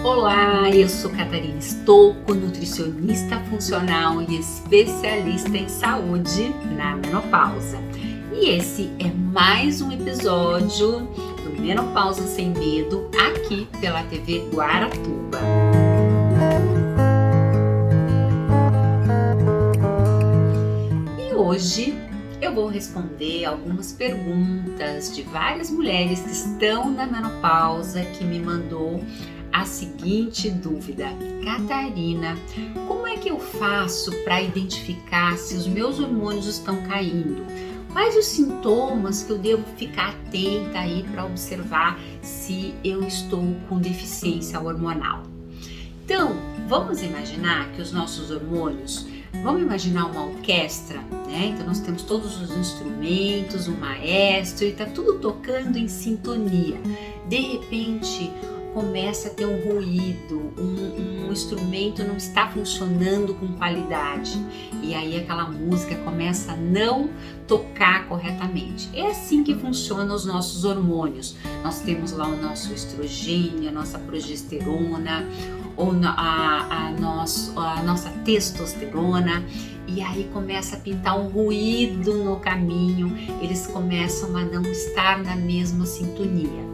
Olá, eu sou Catarina Stolco, nutricionista funcional e especialista em saúde na menopausa. E esse é mais um episódio do Menopausa Sem Medo, aqui pela TV Guaratuba. E hoje eu vou responder algumas perguntas de várias mulheres que estão na menopausa que me mandou a seguinte dúvida: Catarina, como é que eu faço para identificar se os meus hormônios estão caindo? Quais os sintomas que eu devo ficar atenta aí para observar se eu estou com deficiência hormonal? Então, vamos imaginar que os nossos hormônios, vamos imaginar uma orquestra, né? Então nós temos todos os instrumentos, o maestro, e está tudo tocando em sintonia. De repente, começa a ter um ruído, um instrumento não está funcionando com qualidade e aí aquela música começa a não tocar corretamente. É assim que funcionam os nossos hormônios. Nós temos lá o nosso estrogênio, a nossa progesterona, ou a nossa testosterona, e aí começa a pintar um ruído no caminho, eles começam a não estar na mesma sintonia.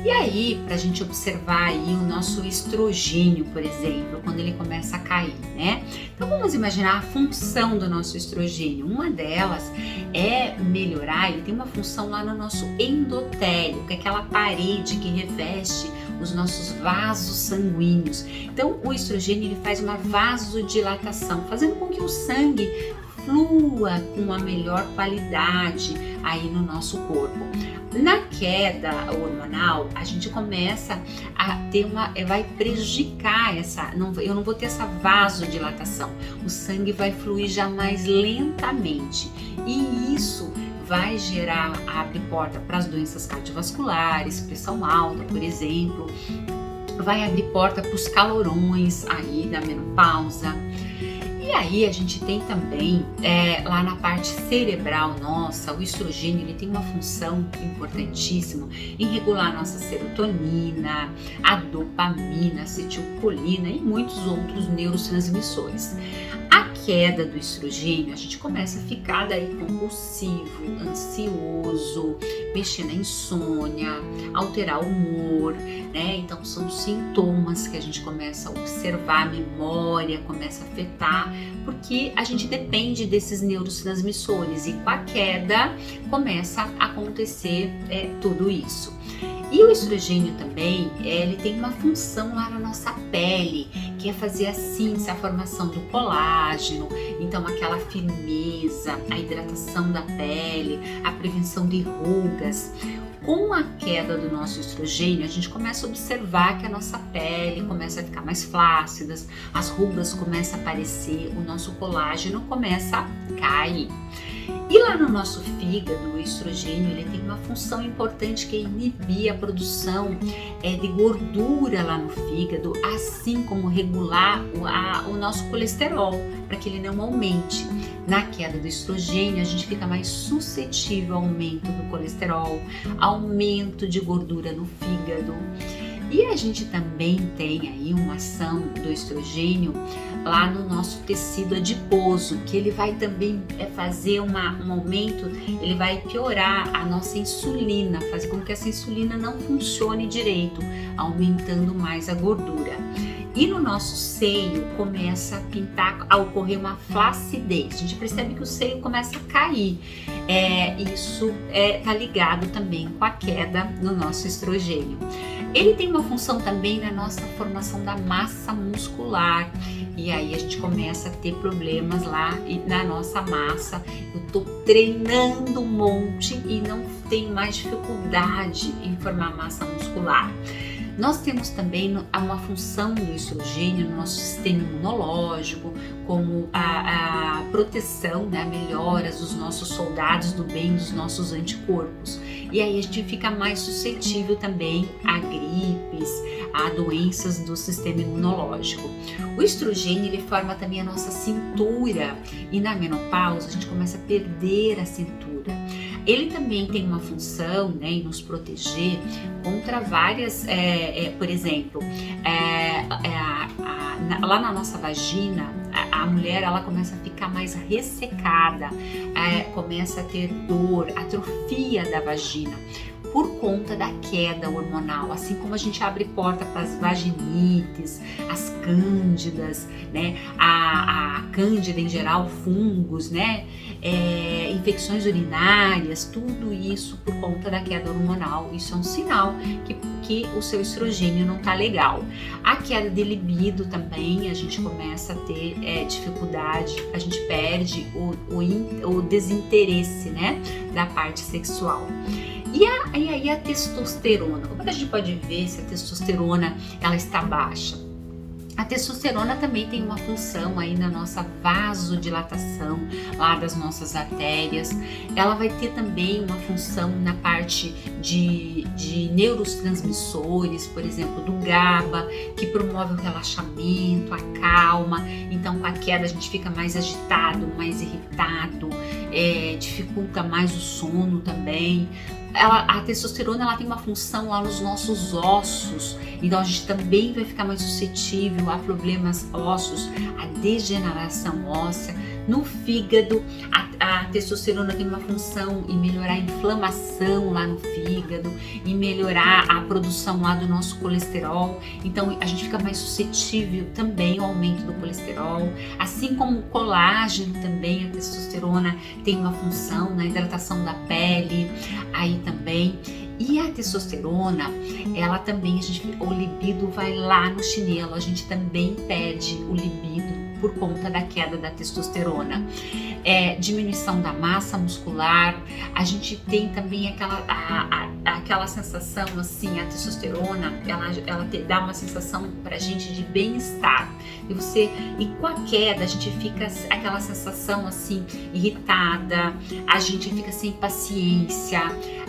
E aí, para a gente observar aí o nosso estrogênio, por exemplo, quando ele começa a cair, né? Então vamos imaginar a função do nosso estrogênio. Uma delas é melhorar, ele tem uma função lá no nosso endotélio, que é aquela parede que reveste os nossos vasos sanguíneos. Então o estrogênio ele faz uma vasodilatação, fazendo com que o sangue flua com uma melhor qualidade aí no nosso corpo. Na queda hormonal, a gente começa a ter vai prejudicar eu não vou ter essa vasodilatação. O sangue vai fluir já mais lentamente e isso vai abrir porta para as doenças cardiovasculares, pressão alta, por exemplo, vai abrir porta para os calorões aí da menopausa. E aí a gente tem também, lá na parte cerebral nossa, o estrogênio ele tem uma função importantíssima em regular a nossa serotonina, a dopamina, a acetilcolina e muitos outros neurotransmissores. A queda do estrogênio, a gente começa a ficar daí compulsivo, ansioso, mexer na insônia, alterar o humor, né? Então são sintomas que a gente começa a observar, a memória começa a afetar, porque a gente depende desses neurotransmissores e com a queda começa a acontecer tudo isso. E o estrogênio também, ele tem uma função lá na nossa pele, que é fazer assim, a formação do colágeno, então aquela firmeza, a hidratação da pele, a prevenção de rugas. Com a queda do nosso estrogênio, a gente começa a observar que a nossa pele começa a ficar mais flácida, as rugas começam a aparecer, o nosso colágeno começa a cair. E lá no nosso fígado, o estrogênio ele tem uma função importante que é inibir a produção de gordura lá no fígado, assim como regular o nosso colesterol, para que ele não aumente. Na queda do estrogênio, a gente fica mais suscetível ao aumento do colesterol, aumento de gordura no fígado. E a gente também tem aí uma ação do estrogênio lá no nosso tecido adiposo, que ele vai também fazer um aumento, ele vai piorar a nossa insulina, fazer com que essa insulina não funcione direito, aumentando mais a gordura. E no nosso seio começa a ocorrer uma flacidez, a gente percebe que o seio começa a cair. Isso está ligado também com a queda do nosso estrogênio. Ele tem uma função também na nossa formação da massa muscular e aí a gente começa a ter problemas lá na nossa massa. Eu tô treinando um monte e não tenho mais dificuldade em formar massa muscular. Nós temos também uma função do estrogênio no nosso sistema imunológico, como a proteção, né, melhora dos nossos soldados do bem, dos nossos anticorpos. E aí a gente fica mais suscetível também a gripes, a doenças do sistema imunológico. O estrogênio ele forma também a nossa cintura e na menopausa a gente começa a perder a cintura. Ele também tem uma função, né, em nos proteger contra várias, por exemplo, lá na nossa vagina, a mulher ela começa a ficar mais ressecada, começa a ter dor, atrofia da vagina, por conta da queda hormonal, assim como a gente abre porta para as vaginites, as cândidas, né? A cândida em geral, fungos, né? Infecções urinárias, tudo isso por conta da queda hormonal. Isso é um sinal que o seu estrogênio não tá legal. A queda de libido também, a gente começa a ter dificuldade, a gente perde o desinteresse, né? Da parte sexual. E aí a testosterona, como é que a gente pode ver se a testosterona ela está baixa? A testosterona também tem uma função aí na nossa vasodilatação, lá das nossas artérias. Ela vai ter também uma função na parte de neurotransmissores, por exemplo, do GABA, que promove o relaxamento, a calma. Então, com a queda a gente fica mais agitado, mais irritado, dificulta mais o sono também. A testosterona ela tem uma função lá nos nossos ossos, então a gente também vai ficar mais suscetível a problemas ósseos, a degeneração óssea. No fígado, a testosterona tem uma função em melhorar a inflamação lá no fígado, em melhorar a produção lá do nosso colesterol, então a gente fica mais suscetível também ao aumento do colesterol, assim como o colágeno também, a testosterona tem uma função na hidratação da pele, aí também. E a testosterona, ela também, o libido vai lá no chinelo, a gente também perde o libido por conta da queda da testosterona. Diminuição da massa muscular, a gente tem também aquela sensação assim, a testosterona, ela dá uma sensação pra gente de bem-estar. E com a queda, a gente fica aquela sensação assim, irritada, a gente fica sem paciência,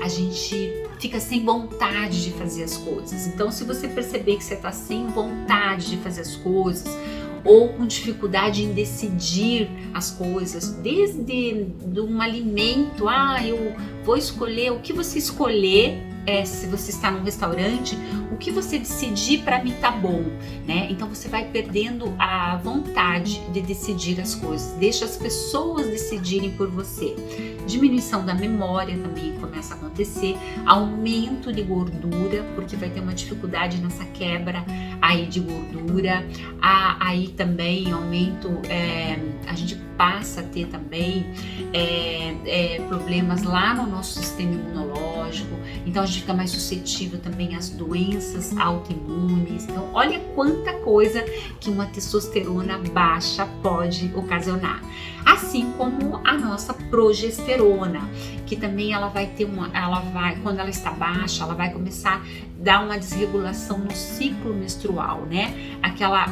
a gente fica sem vontade de fazer as coisas. Então, se você perceber que você está sem vontade de fazer as coisas, ou com dificuldade em decidir as coisas, desde um alimento, eu vou escolher, o que você escolher, se você está num restaurante, o que você decidir para mim tá bom, né? Então você vai perdendo a vontade de decidir as coisas, deixa as pessoas decidirem por você. Diminuição da memória também começa a acontecer, aumento de gordura, porque vai ter uma dificuldade nessa quebra aí de gordura, aí também aumento, a gente passa a ter também problemas lá no nosso sistema imunológico, então a gente fica mais suscetível também às doenças autoimunes. Então olha quanta coisa que uma testosterona baixa pode ocasionar. Assim como a nossa progesterona, que também ela vai ter quando ela está baixa, ela vai começar a dar uma desregulação no ciclo menstrual, né?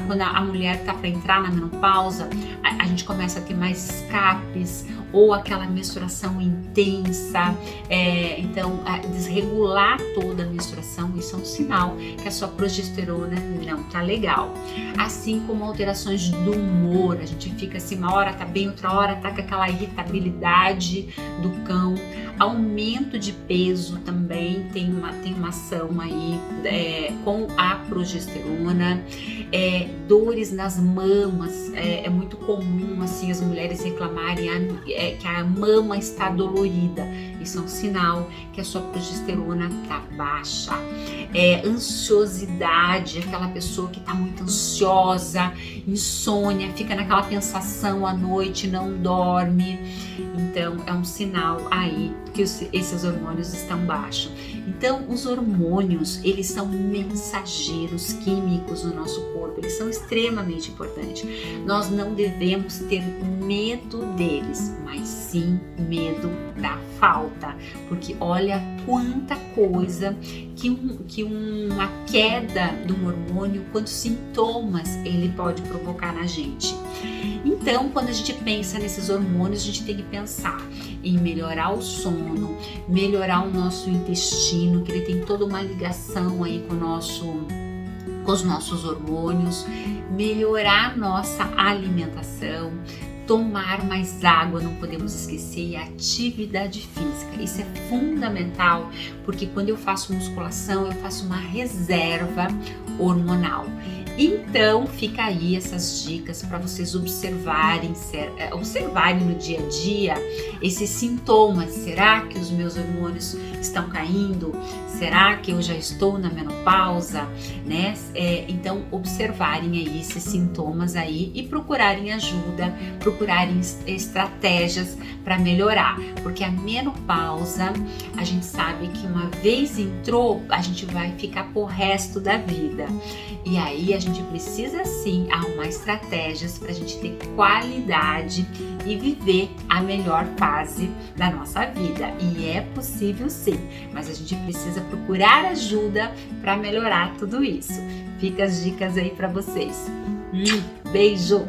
Quando a mulher está para entrar na menopausa, a gente começa a ter mais escapes ou aquela menstruação intensa, então desregular toda a menstruação, isso é um sinal que a sua progesterona não tá legal. Assim como alterações do humor, a gente fica assim, uma hora tá bem, outra hora tá com aquela irritabilidade do cão. Aumento de peso também tem uma ação aí com a progesterona. Dores nas mamas, é muito comum assim as mulheres reclamarem que a mama está dolorida. Isso é um sinal que a sua progesterona está baixa. Ansiosidade, aquela pessoa que está muito ansiosa, insônia, fica naquela pensação à noite, não dorme. Então é um sinal aí que esses hormônios estão baixos. Então os hormônios, eles são mensageiros químicos no nosso corpo, eles são extremamente importantes. Nós não devemos ter medo deles, mas sim medo da falta, porque olha quanta coisa que uma queda de um hormônio, quantos sintomas ele pode provocar na gente. Então, quando a gente pensa nesses hormônios, a gente tem que pensar em melhorar o sono, melhorar o nosso intestino, que ele tem toda uma ligação aí com os nossos hormônios, melhorar a nossa alimentação, tomar mais água, não podemos esquecer, e a atividade física. Isso é fundamental, porque quando eu faço musculação, eu faço uma reserva hormonal. Então fica aí essas dicas para vocês observarem no dia a dia esses sintomas. Será que os meus hormônios estão caindo? Será que eu já estou na menopausa, né? Então observarem aí esses sintomas aí e procurarem ajuda, procurarem estratégias para melhorar, porque a menopausa, a gente sabe que uma vez entrou, a gente vai ficar pro resto da vida. E aí a gente precisa sim arrumar estratégias para a gente ter qualidade e viver a melhor fase da nossa vida. E é possível sim, mas a gente precisa procurar ajuda para melhorar tudo isso. Fica as dicas aí para vocês. Beijo!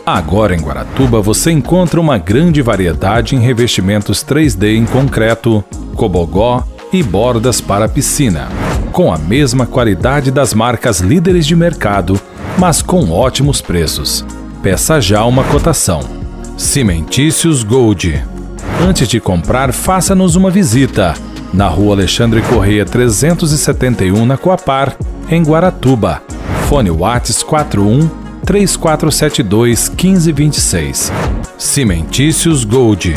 Agora em Guaratuba você encontra uma grande variedade em revestimentos 3D em concreto, cobogó e bordas para piscina, com a mesma qualidade das marcas líderes de mercado, mas com ótimos preços. Peça já uma cotação. Cimentícios Gold. Antes de comprar, faça-nos uma visita. Na Rua Alexandre Correia 371, na Coapar, em Guaratuba. Fone WhatsApp 41-3472-1526. Cimentícios Gold.